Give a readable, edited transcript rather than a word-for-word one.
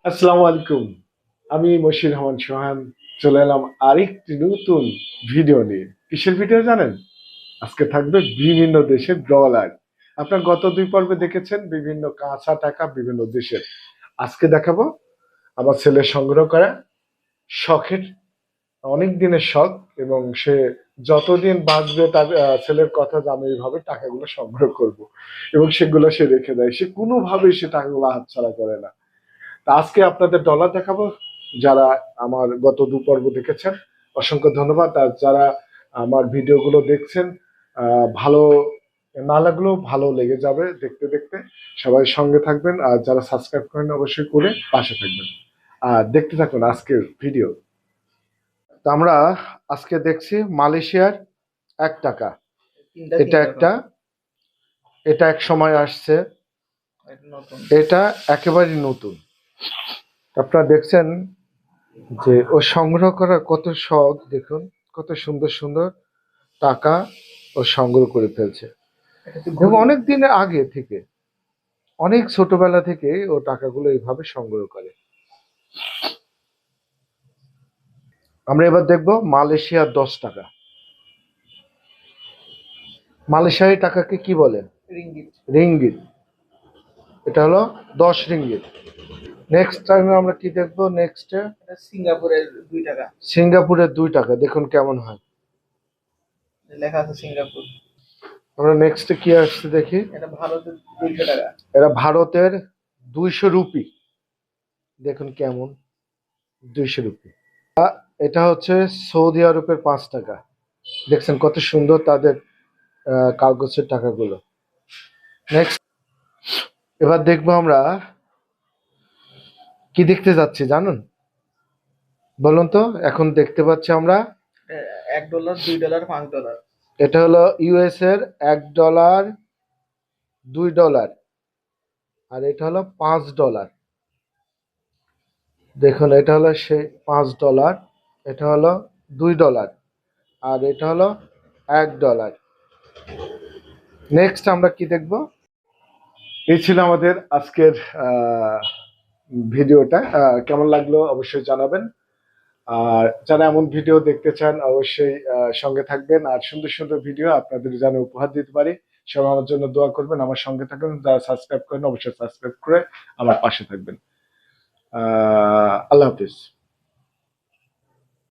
আসসালামু আলাইকুম। আমি মশির রহমান সোহান চলে এলাম আরেকটি নতুন ভিডিও নিয়ে। কিসের ভিডিও জানেন? আজকে থাকবে বিভিন্ন দেশের ডলার। আপনার গত দুই পর্বে দেখেছেন বিভিন্ন কাঁচা টাকা বিভিন্ন দেশের। আজকে দেখাবো আমার ছেলে সংগ্রহ করা শখের, অনেক দিনের শখ, এবং সে যতদিন বাঁচবে তার ছেলের কথা যে আমি এইভাবে টাকাগুলো সংগ্রহ করব, এবং সেগুলো সে রেখে দেয়। সে কোনোভাবেই সে টাকাগুলো হাতছাড়া করে না। তা আজকে আপনাদের ডলার দেখাবো। যারা আমার গত দু পর্ব দেখেছেন অসংখ্য ধন্যবাদ। আর যারা আমার ভিডিওগুলো দেখছেন, ভালো না লাগলেও ভালো লেগে যাবে দেখতে দেখতে। সবাই সঙ্গে থাকবেন, আর যারা সাবস্ক্রাইব করেন অবশ্যই করে পাশে থাকবেন। আর দেখতে থাকুন আজকের ভিডিও। তো আমরা আজকে দেখছি মালয়েশিয়ার 1 টাকা। এটা একটা, এটা এক সময় আসছে, এটা একেবারে নতুন। আপনারা দেখছেন যে ও সংগ্রহ করার কত শখ, দেখুন কত সুন্দর সুন্দর টাকা ও সংগ্রহ করে ফেলছে। এবং অনেক দিন আগে থেকে, অনেক ছোটবেলা থেকে ও টাকাগুলো এইভাবে সংগ্রহ করে। আমরা এবার দেখব মালয়েশিয়ার 10 টাকা। মালয়েশিয়ার টাকাকে কি বলেন? রিঙ্গিত। এটা হলো 10 রিঙ্গিত। নেক্সট টাইম আমরা কি দেখবো? নেক্সট সিঙ্গাপুরের 2 টাকা। সিঙ্গাপুরের 2 টাকা, দেখুন কেমন হয়। লেখা আছে সিঙ্গাপুর। আমরা নেক্সট কি আসছে দেখি। এটা ভারতের 200 টাকা। এরা ভারতের 200 রুপি, দেখুন কেমন, 200 রুপি। এটা হচ্ছে সৌদি আরবের 5 টাকা। দেখছেন কত সুন্দর তাদের কাগজের টাকাগুলো। নেক্সট এবার দেখবো আমরা কি দেখতে যাচ্ছি জানুন, বলুন তো। এখন দেখতে পাচ্ছি আমরা $1, $2, $5। এটা হলো ইউএস এর $1, $2, আর এটা হলো $5। দেখুন এটা হলো সেই $5, এটা হলো $2, আর এটা হলো $1। নেক্সট আমরা কি দেখব? এই ছিল আমাদের আজকের ভিডিওটা। কেমন লাগলো অবশ্যই জানাবেন। আর যারা এমন ভিডিও দেখতে চান অবশ্যই সঙ্গে থাকবেন। আর সুন্দর সুন্দর ভিডিও আপনাদের যেন উপহার দিতে পারি, সবাই আমার জন্য দোয়া করবেন, আমার সঙ্গে থাকবেন। যারা সাবস্ক্রাইব করেন অবশ্যই সাবস্ক্রাইব করে আমার পাশে থাকবেন। আল্লাহ হাফিজ।